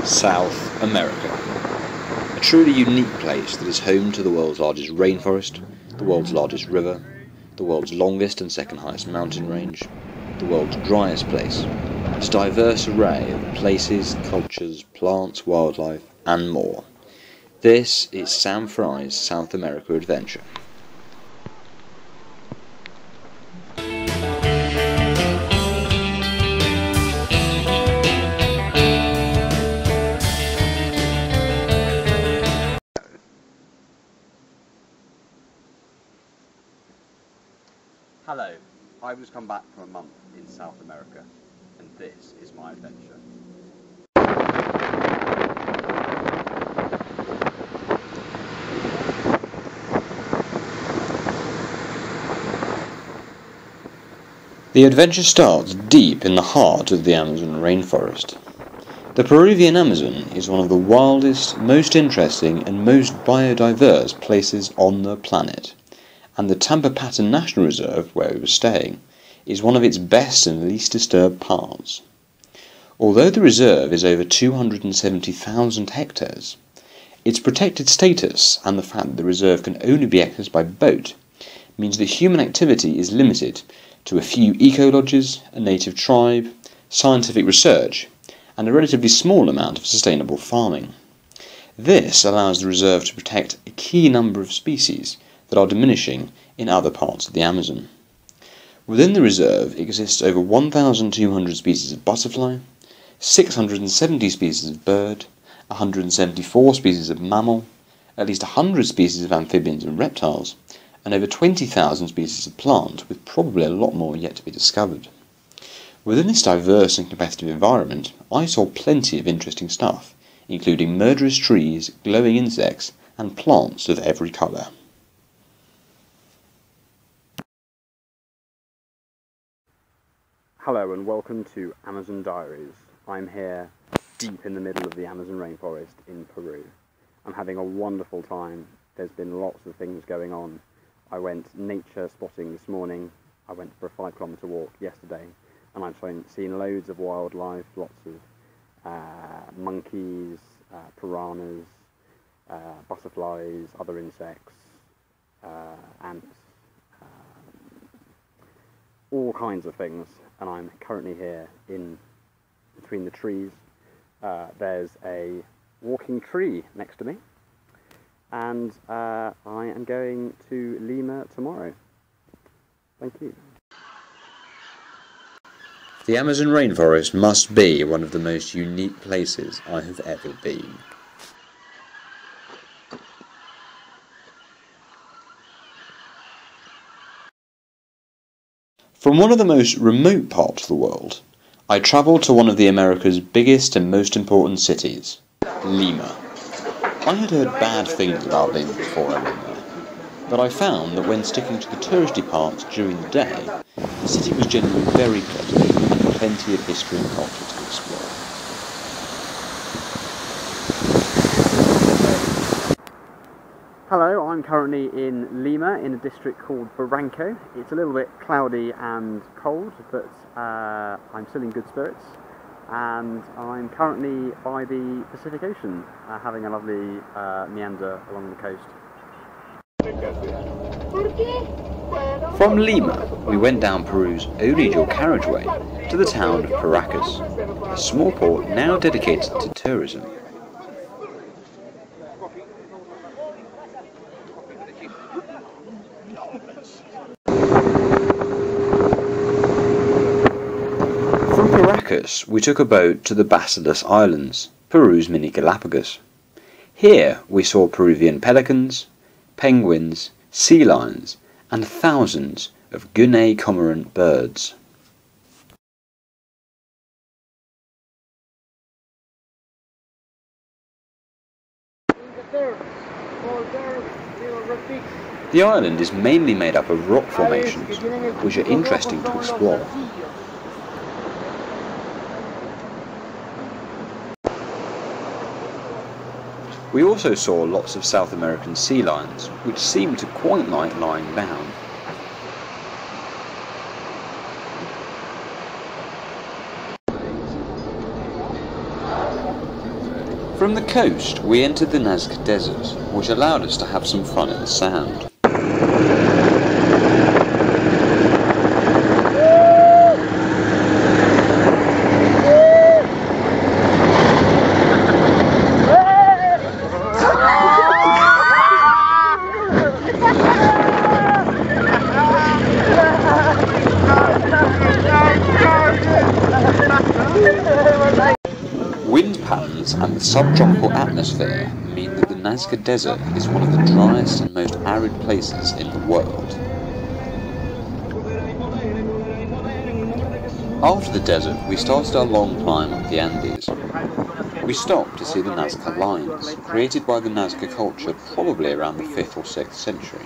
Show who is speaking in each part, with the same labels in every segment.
Speaker 1: South America. A truly unique place that is home to the world's largest rainforest, the world's largest river, the world's longest and second highest mountain range, the world's driest place, its diverse array of places, cultures, plants, wildlife, and more. This is Sam Fry's South America Adventure.
Speaker 2: Hello, I've just come back from a month in South America, and this is my adventure.
Speaker 1: The adventure starts deep in the heart of the Amazon rainforest. The Peruvian Amazon is one of the wildest, most interesting and most biodiverse places on the planet, and the Tampapata National Reserve, where we were staying, is one of its best and least disturbed parts. Although the reserve is over 270,000 hectares, its protected status and the fact that the reserve can only be accessed by boat means that human activity is limited to a few eco-lodges, a native tribe, scientific research, and a relatively small amount of sustainable farming. This allows the reserve to protect a key number of species that are diminishing in other parts of the Amazon. Within the reserve exists over 1,200 species of butterfly, 670 species of bird, 174 species of mammal, at least 100 species of amphibians and reptiles, and over 20,000 species of plant, with probably a lot more yet to be discovered. Within this diverse and competitive environment, I saw plenty of interesting stuff, including murderous trees, glowing insects, and plants of every colour.
Speaker 2: Hello and welcome to Amazon Diaries. I'm here deep in the middle of the Amazon rainforest in Peru. I'm having a wonderful time. There's been lots of things going on. I went nature spotting this morning. I went for a 5-kilometre walk yesterday, and I've seen loads of wildlife, lots of monkeys, piranhas, butterflies, other insects, ants, all kinds of things. And I'm currently here in between the trees. There's a walking tree next to me, and I am going to Lima tomorrow. Thank you.
Speaker 1: The Amazon rainforest must be one of the most unique places I have ever been. From one of the most remote parts of the world, I travelled to one of the America's biggest and most important cities, Lima. I had heard bad things about Lima before I went there, but I found that when sticking to the touristy parts during the day, the city was generally very pleasant and plenty of history and culture to explore.
Speaker 2: Hello, I'm currently in Lima in a district called Barranco. It's a little bit cloudy and cold, but I'm still in good spirits. And I'm currently by the Pacific Ocean, having a lovely meander along the coast.
Speaker 1: From Lima, we went down Peru's only dual carriageway to the town of Paracas, a small port now dedicated to tourism. From Paracas, we took a boat to the Basilas Islands, Peru's mini Galapagos. Here we saw Peruvian pelicans, penguins, sea lions, and thousands of Guinea cormorant birds. The island is mainly made up of rock formations, which are interesting to explore. We also saw lots of South American sea lions, which seemed to quite like lying down. From the coast, we entered the Nazca Desert, which allowed us to have some fun in the sand. Wind patterns and the subtropical atmosphere mean that the Nazca Desert is one of the driest and most arid places in the world. After the desert, we started our long climb up the Andes. We stopped to see the Nazca lines, created by the Nazca culture probably around the 5th or 6th century.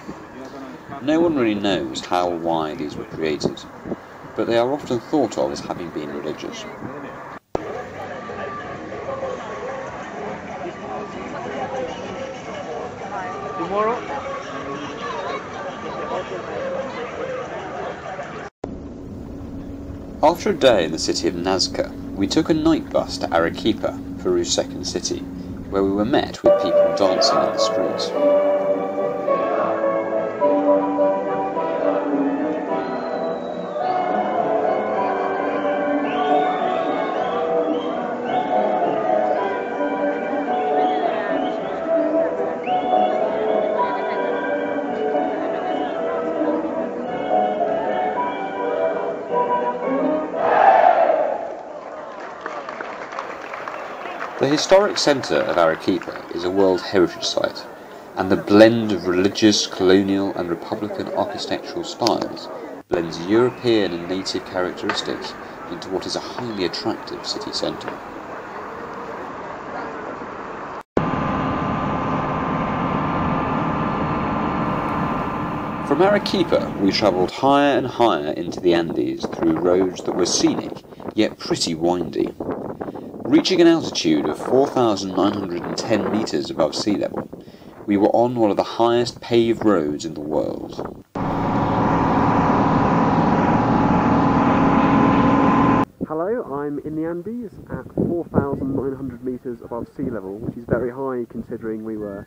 Speaker 1: No one really knows how or why these were created, but they are often thought of as having been religious. After a day in the city of Nazca, we took a night bus to Arequipa, Peru's second city, where we were met with people dancing in the streets. The historic centre of Arequipa is a World Heritage Site, and the blend of religious, colonial and republican architectural styles blends European and native characteristics into what is a highly attractive city centre. From Arequipa, we travelled higher and higher into the Andes through roads that were scenic, yet pretty windy. Reaching an altitude of 4,910 metres above sea level, we were on one of the highest paved roads in the world.
Speaker 2: Hello, I'm in the Andes at 4,900 metres above sea level, which is very high considering we were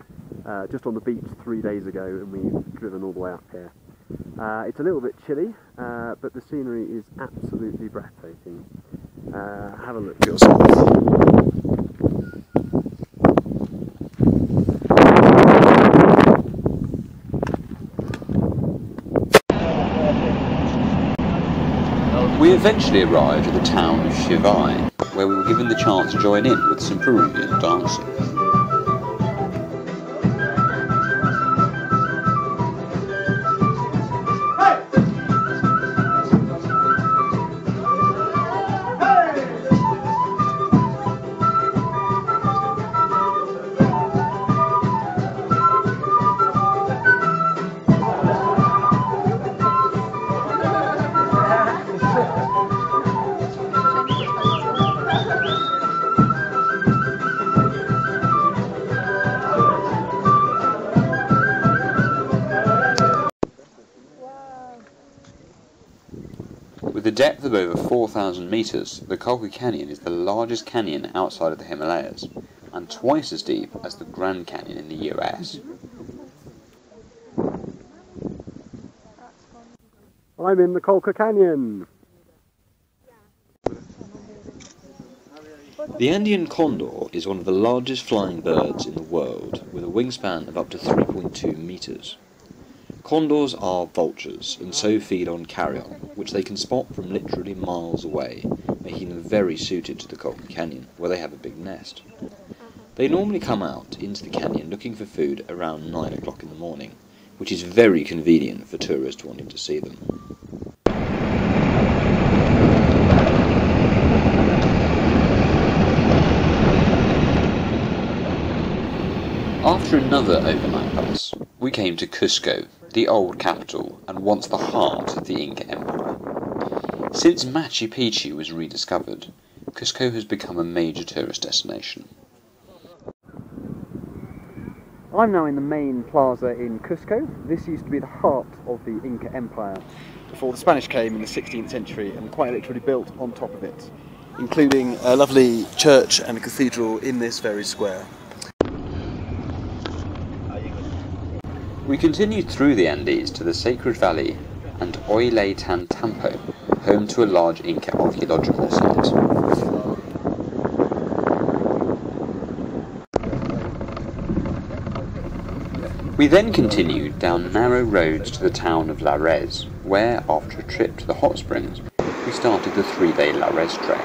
Speaker 2: just on the beach 3 days ago and we've driven all the way up here. It's a little bit chilly, but the scenery is absolutely breathtaking. Have a look for yourself. We eventually arrived at the town of Chivay, where we were given the chance to join in with some Peruvian dancing. With a depth of over 4,000 metres, the Colca Canyon is the largest canyon outside of the Himalayas, and twice as deep as the Grand Canyon in the US. I'm in the Colca Canyon!
Speaker 1: The Andean condor is one of the largest flying birds in the world, with a wingspan of up to 3.2 metres. Condors are vultures, and so feed on carrion, which they can spot from literally miles away, making them very suited to the Colca Canyon, where they have a big nest. They normally come out into the canyon looking for food around 9 o'clock in the morning, which is very convenient for tourists wanting to see them. After another overnight bus, we came to Cusco, the old capital and once the heart of the Inca Empire. Since Machu Picchu was rediscovered, Cusco has become a major tourist destination.
Speaker 2: I'm now in the main plaza in Cusco. This used to be the heart of the Inca Empire before the Spanish came in the 16th century and quite literally built on top of it.
Speaker 3: including a lovely church and a cathedral in this very square.
Speaker 1: We continued through the Andes to the Sacred Valley and Ollantaytambo, home to a large Inca archaeological site. We then continued down narrow roads to the town of Lares, where, after a trip to the hot springs, we started the 3-day Lares trek.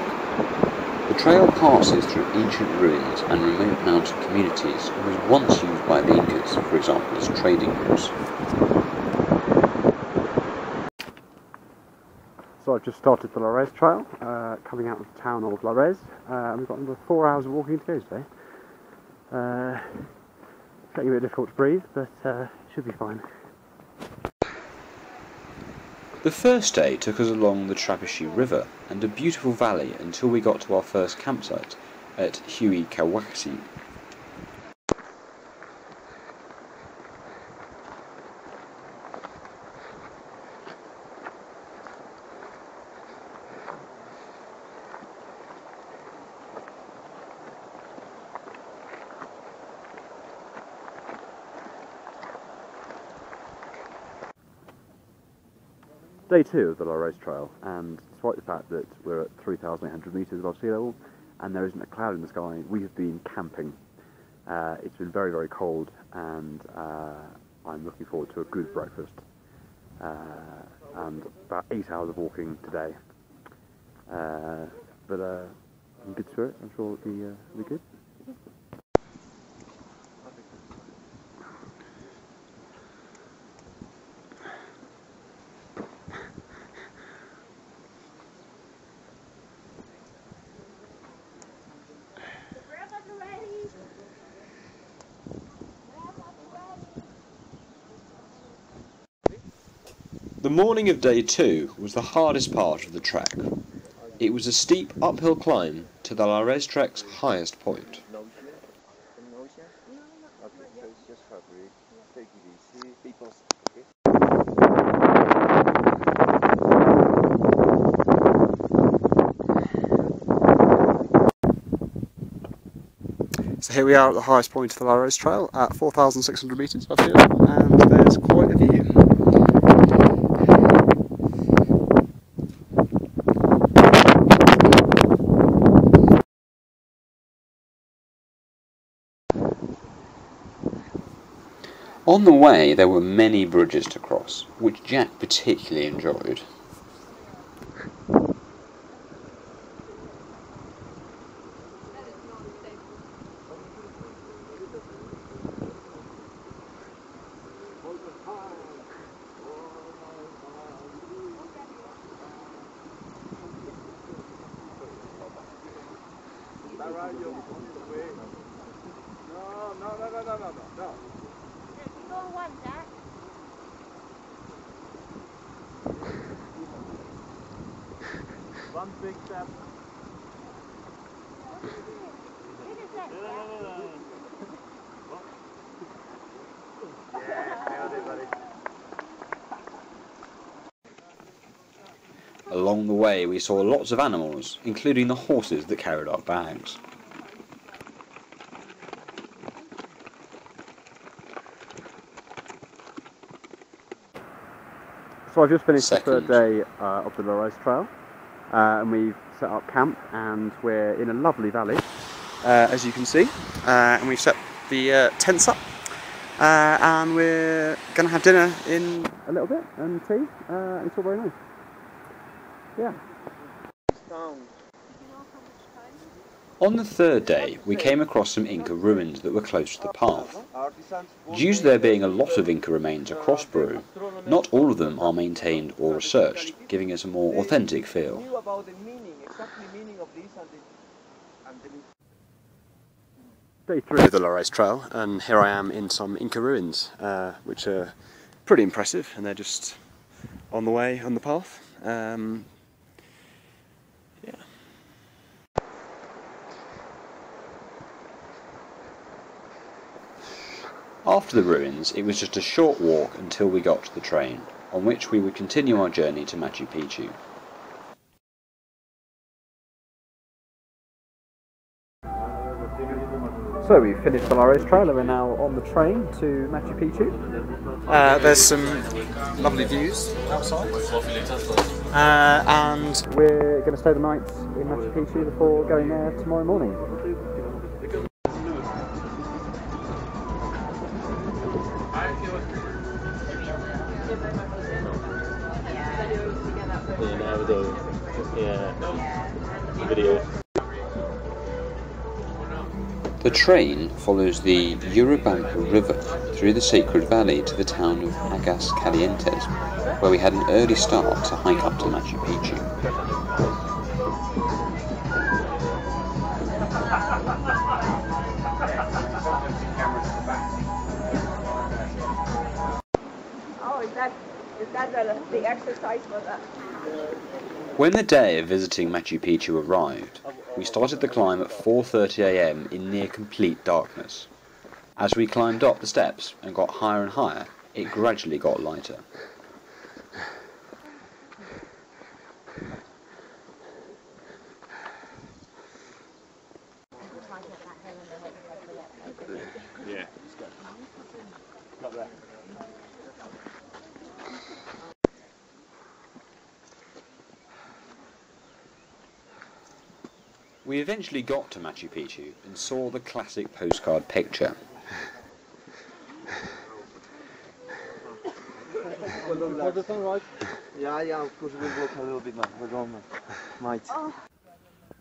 Speaker 1: The trail passes through ancient ruins and remote mountain communities and was once used by the Incas, for example, as trading routes.
Speaker 2: So I've just started the Lares Trail, coming out of the town of Lares. We've got another 4 hours of walking to go today. It's getting a bit difficult to breathe, but it should be fine.
Speaker 1: The first day took us along the Trapiche River and a beautiful valley until we got to our first campsite at Huaycahuaxi.
Speaker 2: Day 2 of the Lares Trail, and despite the fact that we're at 3,800 metres above sea level and there isn't a cloud in the sky, we have been camping. It's been very, very cold, and I'm looking forward to a good breakfast and about 8 hours of walking today. But in good spirit, I'm sure it'll be good.
Speaker 1: The morning of day 2 was the hardest part of the trek. It was a steep uphill climb to the Lares trek's highest point.
Speaker 3: So here we are at the highest point of the Lares Trail at 4,600 metres above sea level, and there's quite a view.
Speaker 1: On the way there were many bridges to cross, which Jack particularly enjoyed.
Speaker 4: No. Go one, Jack.
Speaker 5: One big step.
Speaker 4: What is that, Jack?
Speaker 5: Yeah, nailed it, buddy.
Speaker 1: Along the way we saw lots of animals, including the horses that carried our bags.
Speaker 2: So I've just finished the third day of the Lares Trail, and we've set up camp, and we're in a lovely valley, as you can see, and we've set the tents up, and we're going to have dinner in a little bit, and tea, and it's all very nice. Yeah.
Speaker 1: On the third day, we came across some Inca ruins that were close to the path. Due to there being a lot of Inca remains across Peru, not all of them are maintained or researched, giving us a more authentic feel.
Speaker 3: Day 3 of the Lares Trail, and here I am in some Inca ruins, which are pretty impressive, and they're just on the way, on the path.
Speaker 1: After the ruins, it was just a short walk until we got to the train, on which we would continue our journey to Machu Picchu.
Speaker 2: So we finished the Lores Trail and we're now on the train to Machu Picchu. There's some lovely views outside. And we're going to stay the night in Machu Picchu before going there tomorrow morning.
Speaker 1: The train follows the Urubamba River through the Sacred Valley to the town of Aguas Calientes, where we had an early start to hike up to Machu Picchu.
Speaker 4: Oh, is that the exercise for that?
Speaker 1: When the day of visiting Machu Picchu arrived, we started the climb at 4:30 AM in near complete darkness. As we climbed up the steps and got higher and higher, it gradually got lighter.
Speaker 3: Yeah. Got there.
Speaker 1: We eventually got to Machu Picchu and saw the classic postcard picture.
Speaker 5: Yeah, of course we'll walk a little bit now. We're going, mate.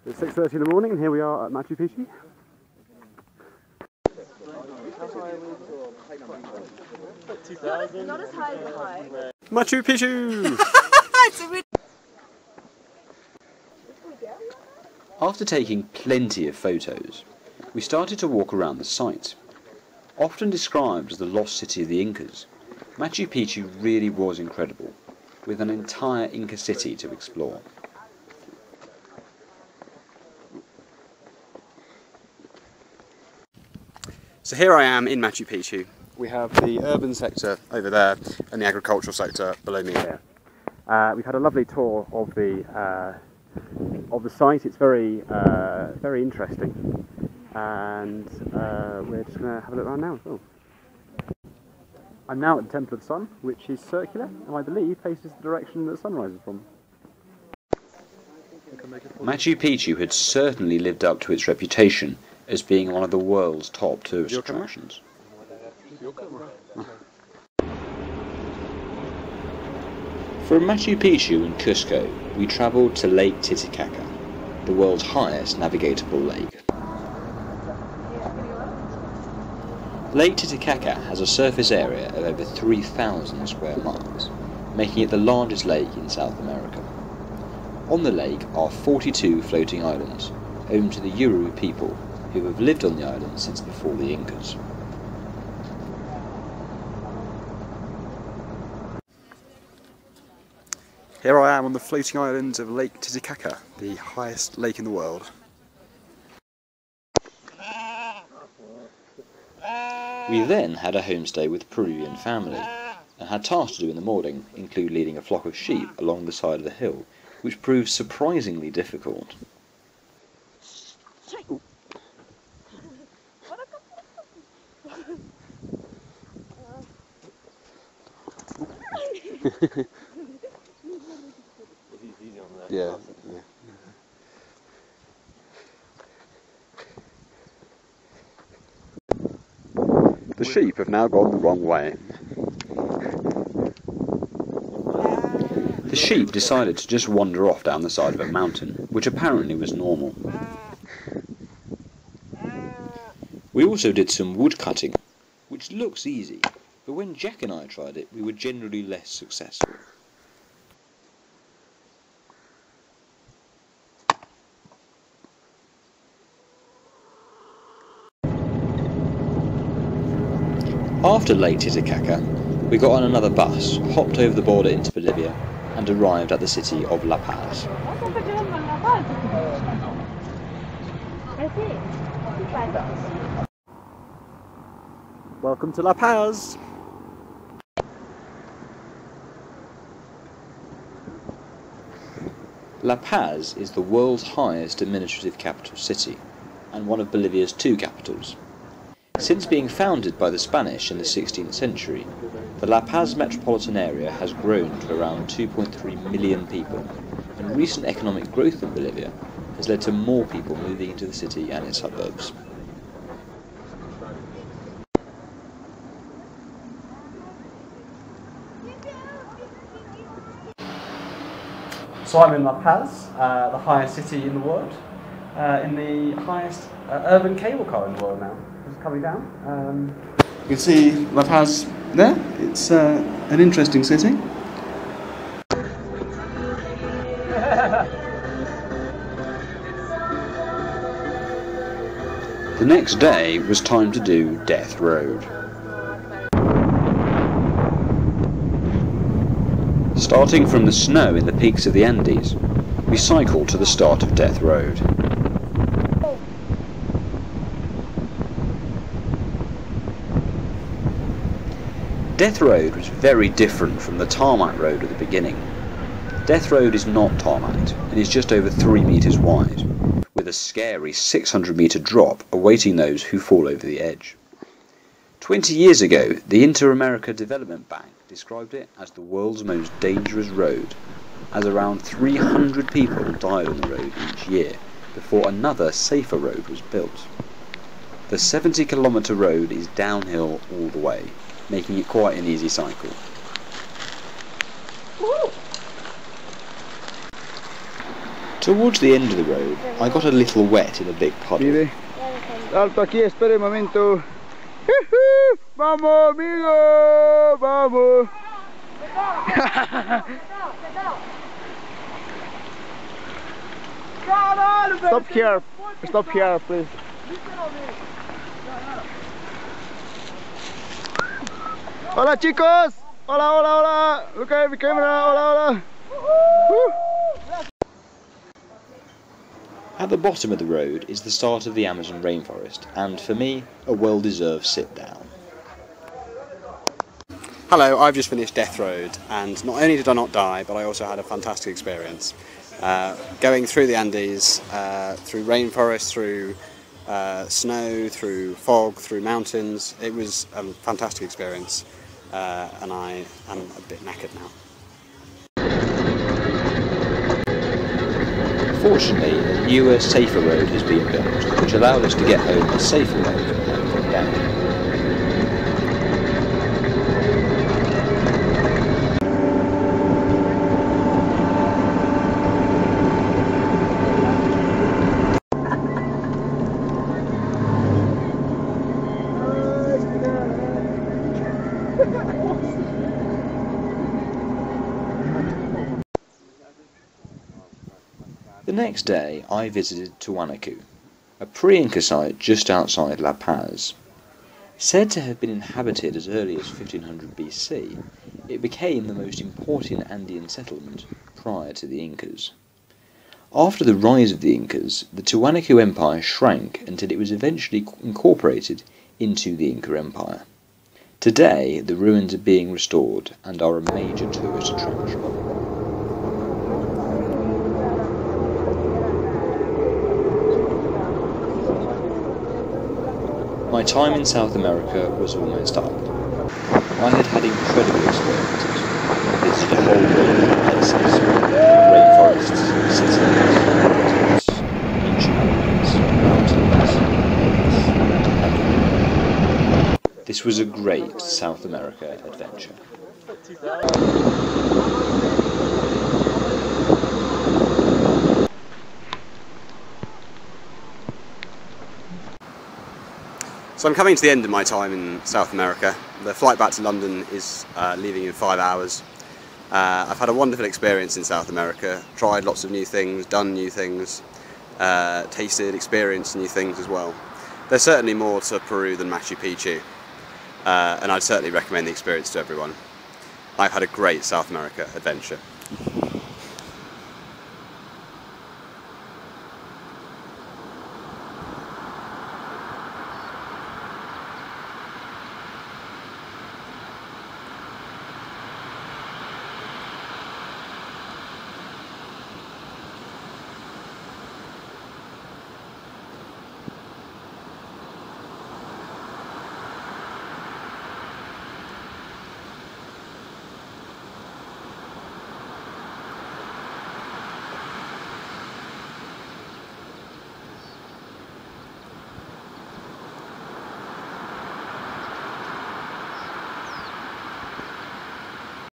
Speaker 2: It's 6:30 in the morning and here we are at Machu Picchu.
Speaker 4: Not as high as the high.
Speaker 2: Machu Picchu!
Speaker 1: After taking plenty of photos, we started to walk around the site. Often described as the lost city of the Incas, Machu Picchu really was incredible, with an entire Inca city to explore.
Speaker 3: So here I am in Machu Picchu. We have the urban sector over there and the agricultural sector below me here.
Speaker 2: We've had a lovely tour of the site. It's very interesting, and we're just going to have a look around now as well. I'm now at the Temple of the Sun, which is circular, and I believe faces the direction that the sun rises from.
Speaker 1: Machu Picchu had certainly lived up to its reputation as being one of the world's top tourist attractions. From Machu Picchu and Cusco, we travelled to Lake Titicaca, the world's highest navigable lake. Lake Titicaca has a surface area of over 3,000 square miles, making it the largest lake in South America. On the lake are 42 floating islands, home to the Yuru people, who have lived on the island since before the Incas.
Speaker 3: Here I am on the floating islands of Lake Titicaca, the highest lake in the world.
Speaker 1: We then had a homestay with a Peruvian family, and had tasks to do in the morning, include leading a flock of sheep along the side of the hill, which proved surprisingly difficult.
Speaker 3: Yeah. The sheep have now gone the wrong way.
Speaker 1: The sheep decided to just wander off down the side of a mountain, which apparently was normal. We also did some wood cutting, which looks easy, but when Jack and I tried it, we were generally less successful. After Lake Titicaca, we got on another bus, hopped over the border into Bolivia, and arrived at the city of La Paz.
Speaker 2: Welcome to La Paz!
Speaker 1: La Paz is the world's highest administrative capital city, and one of Bolivia's 2 capitals. Since being founded by the Spanish in the 16th century, the La Paz metropolitan area has grown to around 2.3 million people, and recent economic growth in Bolivia has led to more people moving into the city and its suburbs.
Speaker 2: So I'm in La Paz, the highest city in the world, in the highest urban cable car in the world now. It's coming down. You can see La Paz there. It's an interesting city.
Speaker 1: The next day was time to do Death Road. Starting from the snow in the peaks of the Andes, we cycled to the start of Death Road. Death Road was very different from the tarmac road at the beginning. Death Road is not tarmacked and is just over 3 metres wide, with a scary 600-metre drop awaiting those who fall over the edge. 20 years ago, the Inter-America Development Bank described it as the world's most dangerous road, as around 300 people died on the road each year before another, safer road was built. The 70-kilometre road is downhill all the way, making it quite an easy cycle. Towards the end of the road, I got a little wet in a big puddle.
Speaker 5: Alto aquí, espere un momento. Vamos, amigo, vamos. Stop here, please. Hola chicos, hola, hola, hola. Look at the camera, hola, hola.
Speaker 1: At the bottom of the road is the start of the Amazon rainforest, and for me, a well-deserved sit-down.
Speaker 3: Hello, I've just finished Death Road, and not only did I not die, but I also had a fantastic experience. Going through the Andes, through rainforest, through snow, through fog, through mountains. It was a fantastic experience, and I am a bit knackered now.
Speaker 1: Fortunately, a newer, safer road has been built, which allowed us to get home a safer way from coming down. The next day I visited Tiwanaku, a pre-Inca site just outside La Paz. Said to have been inhabited as early as 1500 BC, it became the most important Andean settlement prior to the Incas. After the rise of the Incas, the Tiwanaku Empire shrank until it was eventually incorporated into the Inca Empire. Today, the ruins are being restored and are a major tourist attraction. My time in South America was almost up. I had had incredible experiences. Visited a whole world of places, rainforests, cities, deserts, ancient ruins, mountains, lakes. This was a great South America adventure.
Speaker 3: So I'm coming to the end of my time in South America. The flight back to London is leaving in 5 hours. I've had a wonderful experience in South America, tried lots of new things, done new things, tasted, experienced new things as well. There's certainly more to Peru than Machu Picchu, and I'd certainly recommend the experience to everyone. I've had a great South America adventure.